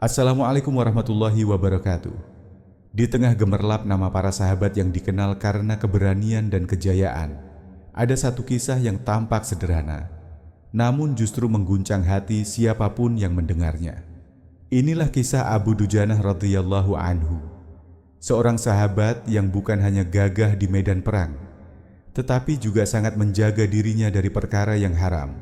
Assalamualaikum warahmatullahi wabarakatuh. Di tengah gemerlap nama para sahabat yang dikenal karena keberanian dan kejayaan, ada satu kisah yang tampak sederhana, namun justru mengguncang hati siapapun yang mendengarnya. Inilah kisah Abu Dujanah radhiyallahu anhu, seorang sahabat yang bukan hanya gagah di medan perang, tetapi juga sangat menjaga dirinya dari perkara yang haram,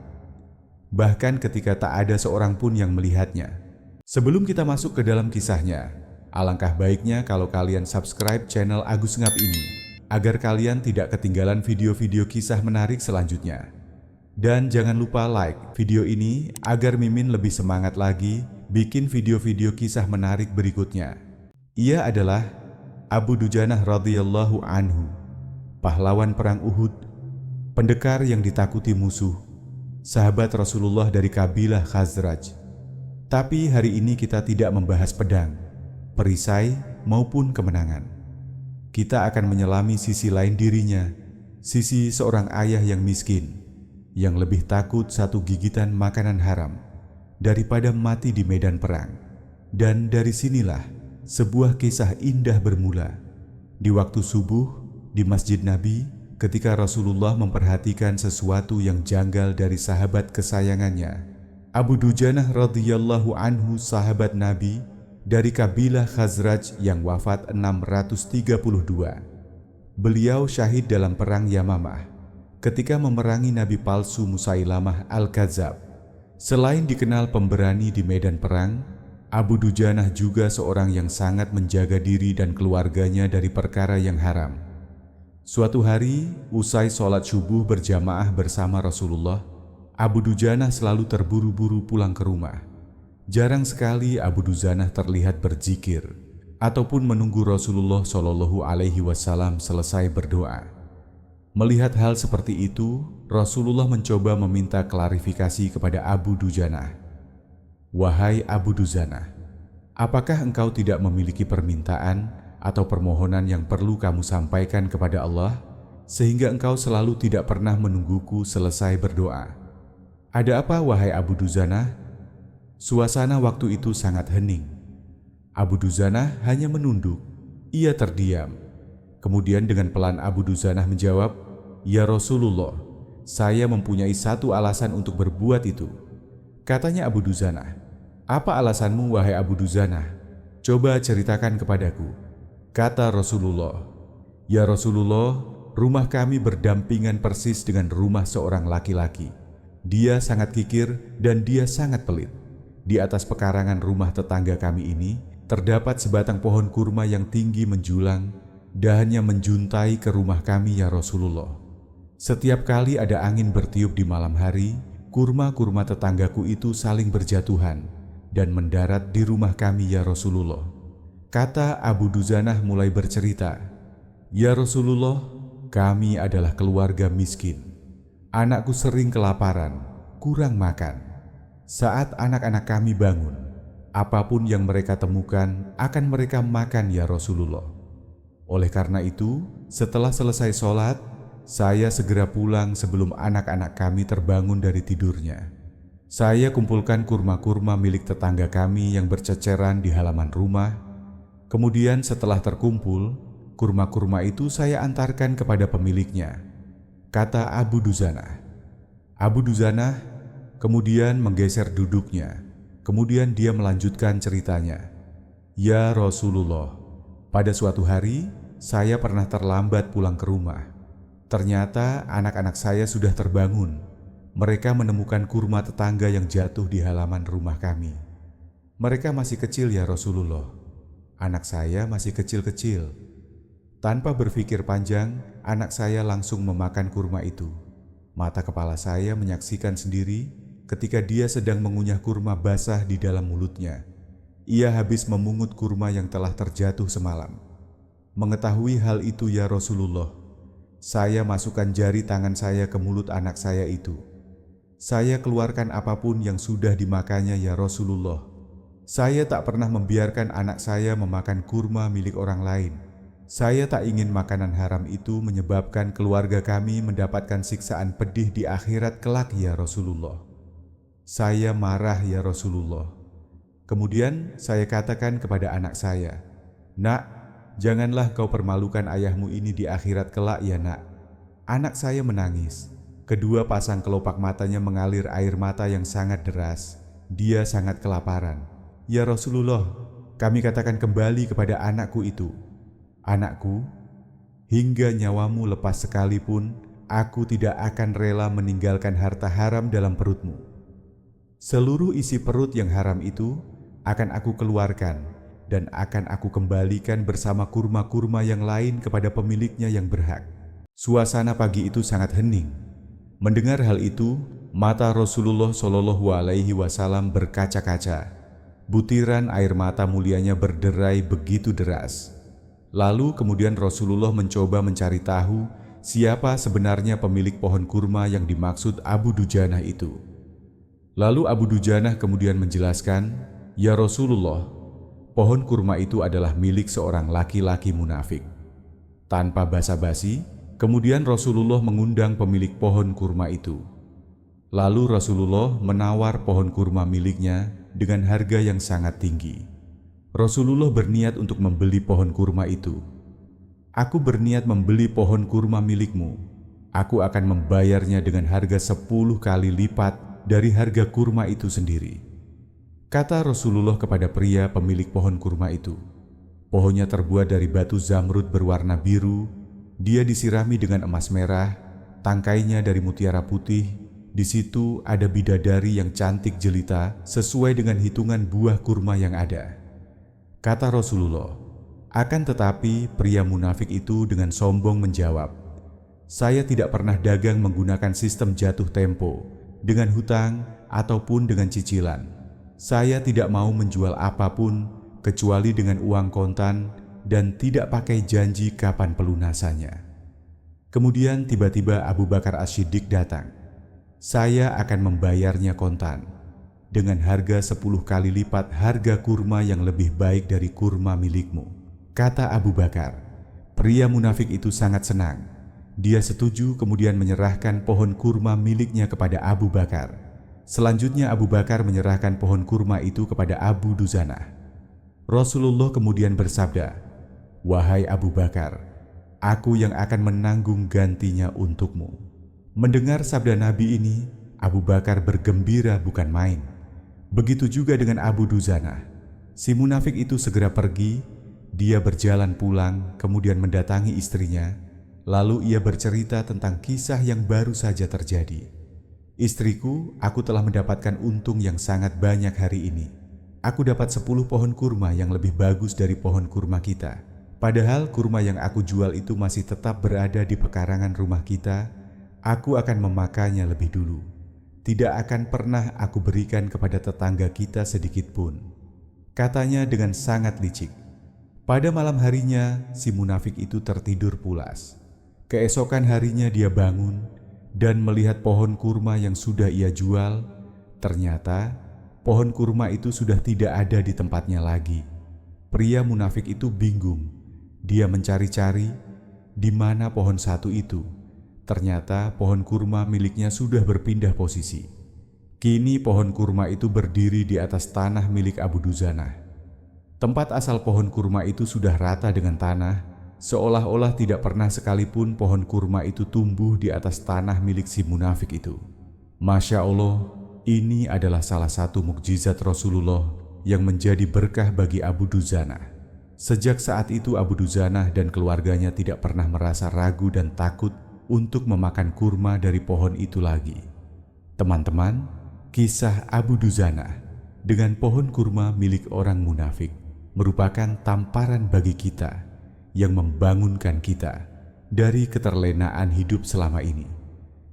bahkan ketika tak ada seorang pun yang melihatnya. Sebelum kita masuk ke dalam kisahnya, alangkah baiknya kalau kalian subscribe channel Agus Ngap ini, agar kalian tidak ketinggalan video-video kisah menarik selanjutnya. Dan jangan lupa like video ini agar Mimin lebih semangat lagi bikin video-video kisah menarik berikutnya. Ia adalah Abu Dujanah radhiyallahu anhu, pahlawan perang Uhud, pendekar yang ditakuti musuh, sahabat Rasulullah dari kabilah Khazraj. Tapi hari ini kita tidak membahas pedang, perisai, maupun kemenangan. Kita akan menyelami sisi lain dirinya, sisi seorang ayah yang miskin, yang lebih takut satu gigitan makanan haram daripada mati di medan perang. Dan dari sinilah sebuah kisah indah bermula. Di waktu subuh, di Masjid Nabi, ketika Rasulullah memperhatikan sesuatu yang janggal dari sahabat kesayangannya, Abu Dujanah radhiyallahu anhu, sahabat Nabi dari kabilah Khazraj yang wafat 632. Beliau syahid dalam perang Yamamah ketika memerangi nabi palsu Musailamah al-Kadzab. Selain dikenal pemberani di medan perang, Abu Dujanah juga seorang yang sangat menjaga diri dan keluarganya dari perkara yang haram. Suatu hari, usai sholat subuh berjamaah bersama Rasulullah, Abu Dujanah selalu terburu-buru pulang ke rumah. Jarang sekali Abu Dujanah terlihat berzikir ataupun menunggu Rasulullah Shallallahu Alaihi Wasallam selesai berdoa. Melihat hal seperti itu, Rasulullah mencoba meminta klarifikasi kepada Abu Dujanah. Wahai Abu Dujanah, apakah engkau tidak memiliki permintaan atau permohonan yang perlu kamu sampaikan kepada Allah, sehingga engkau selalu tidak pernah menungguku selesai berdoa? Ada apa wahai Abu Dujanah? Suasana waktu itu sangat hening. Abu Dujanah hanya menunduk. Ia terdiam. Kemudian dengan pelan Abu Dujanah menjawab, "Ya Rasulullah, saya mempunyai satu alasan untuk berbuat itu." Katanya Abu Dujanah, "Apa alasanmu wahai Abu Dujanah? Coba ceritakan kepadaku." Kata Rasulullah, "Ya Rasulullah, rumah kami berdampingan persis dengan rumah seorang laki-laki. Dia sangat kikir dan dia sangat pelit. Di atas pekarangan rumah tetangga kami ini terdapat sebatang pohon kurma yang tinggi menjulang, dahannya menjuntai ke rumah kami ya Rasulullah. Setiap kali ada angin bertiup di malam hari, kurma-kurma tetanggaku itu saling berjatuhan dan mendarat di rumah kami ya Rasulullah." Kata Abu Dujanah mulai bercerita, "Ya Rasulullah, kami adalah keluarga miskin. Anakku sering kelaparan, kurang makan. Saat anak-anak kami bangun, apapun yang mereka temukan akan mereka makan ya Rasulullah. Oleh karena itu, setelah selesai sholat, saya segera pulang sebelum anak-anak kami terbangun dari tidurnya. Saya kumpulkan kurma-kurma milik tetangga kami yang berceceran di halaman rumah. Kemudian setelah terkumpul, kurma-kurma itu saya antarkan kepada pemiliknya." Kata Abu Dujanah. Abu Dujanah kemudian menggeser duduknya. Kemudian dia melanjutkan ceritanya. "Ya Rasulullah, pada suatu hari saya pernah terlambat pulang ke rumah. Ternyata anak-anak saya sudah terbangun. Mereka menemukan kurma tetangga yang jatuh di halaman rumah kami. Mereka masih kecil ya Rasulullah. Anak saya masih kecil-kecil. Tanpa berpikir panjang, anak saya langsung memakan kurma itu. Mata kepala saya menyaksikan sendiri ketika dia sedang mengunyah kurma basah di dalam mulutnya. Ia habis memungut kurma yang telah terjatuh semalam. Mengetahui hal itu ya Rasulullah, saya masukkan jari tangan saya ke mulut anak saya itu. Saya keluarkan apapun yang sudah dimakannya ya Rasulullah. Saya tak pernah membiarkan anak saya memakan kurma milik orang lain. Saya tak ingin makanan haram itu menyebabkan keluarga kami mendapatkan siksaan pedih di akhirat kelak ya Rasulullah. Saya marah ya Rasulullah. Kemudian saya katakan kepada anak saya, "Nak, janganlah kau permalukan ayahmu ini di akhirat kelak ya nak." Anak saya menangis. Kedua pasang kelopak matanya mengalir air mata yang sangat deras. Dia sangat kelaparan. "Ya Rasulullah, kami katakan kembali kepada anakku itu, 'Anakku, hingga nyawamu lepas sekalipun, aku tidak akan rela meninggalkan harta haram dalam perutmu. Seluruh isi perut yang haram itu akan aku keluarkan dan akan aku kembalikan bersama kurma-kurma yang lain kepada pemiliknya yang berhak.'" Suasana pagi itu sangat hening. Mendengar hal itu, mata Rasulullah Shallallahu Alaihi Wasallam berkaca-kaca. Butiran air mata mulianya berderai begitu deras. Lalu kemudian Rasulullah mencoba mencari tahu siapa sebenarnya pemilik pohon kurma yang dimaksud Abu Dujanah itu. Lalu Abu Dujanah kemudian menjelaskan, "Ya Rasulullah, pohon kurma itu adalah milik seorang laki-laki munafik." Tanpa basa-basi, kemudian Rasulullah mengundang pemilik pohon kurma itu. Lalu Rasulullah menawar pohon kurma miliknya dengan harga yang sangat tinggi. Rasulullah berniat untuk membeli pohon kurma itu. "Aku berniat membeli pohon kurma milikmu. Aku akan membayarnya dengan harga 10 kali lipat dari harga kurma itu sendiri." Kata Rasulullah kepada pria pemilik pohon kurma itu. Pohonnya terbuat dari batu zamrud berwarna biru, dia disirami dengan emas merah, tangkainya dari mutiara putih. Di situ ada bidadari yang cantik jelita sesuai dengan hitungan buah kurma yang ada. Kata Rasulullah, akan tetapi pria munafik itu dengan sombong menjawab, "Saya tidak pernah dagang menggunakan sistem jatuh tempo, dengan hutang ataupun dengan cicilan. Saya tidak mau menjual apapun kecuali dengan uang kontan dan tidak pakai janji kapan pelunasannya." Kemudian tiba-tiba Abu Bakar As-Siddiq datang. "Saya akan membayarnya kontan dengan harga 10 kali lipat harga kurma yang lebih baik dari kurma milikmu," kata Abu Bakar. Pria munafik itu sangat senang. Dia setuju kemudian menyerahkan pohon kurma miliknya kepada Abu Bakar. Selanjutnya Abu Bakar menyerahkan pohon kurma itu kepada Abu Dujanah. Rasulullah kemudian bersabda, "Wahai Abu Bakar, aku yang akan menanggung gantinya untukmu." Mendengar sabda Nabi ini, Abu Bakar bergembira bukan main. Begitu juga dengan Abu Dujanah. Si munafik itu segera pergi. Dia berjalan pulang, kemudian mendatangi istrinya. Lalu ia bercerita tentang kisah yang baru saja terjadi. "Istriku, aku telah mendapatkan untung yang sangat banyak hari ini. Aku dapat 10 pohon kurma yang lebih bagus dari pohon kurma kita. Padahal kurma yang aku jual itu masih tetap berada di pekarangan rumah kita. Aku akan memakannya lebih dulu. Tidak akan pernah aku berikan kepada tetangga kita sedikit pun," katanya dengan sangat licik. Pada malam harinya, si munafik itu tertidur pulas. Keesokan harinya dia bangun dan melihat pohon kurma yang sudah ia jual. Ternyata pohon kurma itu sudah tidak ada di tempatnya lagi. Pria munafik itu bingung. Dia mencari-cari di mana pohon satu itu. Ternyata pohon kurma miliknya sudah berpindah posisi. Kini pohon kurma itu berdiri di atas tanah milik Abu Dujanah. Tempat asal pohon kurma itu sudah rata dengan tanah, seolah-olah tidak pernah sekalipun pohon kurma itu tumbuh di atas tanah milik si munafik itu. Masya Allah, ini adalah salah satu mukjizat Rasulullah yang menjadi berkah bagi Abu Dujanah. Sejak saat itu Abu Dujanah dan keluarganya tidak pernah merasa ragu dan takut untuk memakan kurma dari pohon itu lagi. Teman-teman, kisah Abu Dujanah dengan pohon kurma milik orang munafik merupakan tamparan bagi kita yang membangunkan kita dari keterlenaan hidup selama ini.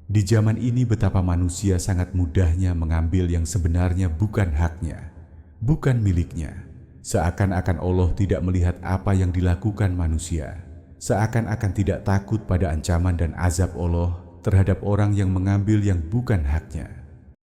Di zaman ini betapa manusia sangat mudahnya mengambil yang sebenarnya bukan haknya, bukan miliknya. Seakan-akan Allah tidak melihat apa yang dilakukan manusia. Seakan-akan tidak takut pada ancaman dan azab Allah terhadap orang yang mengambil yang bukan haknya.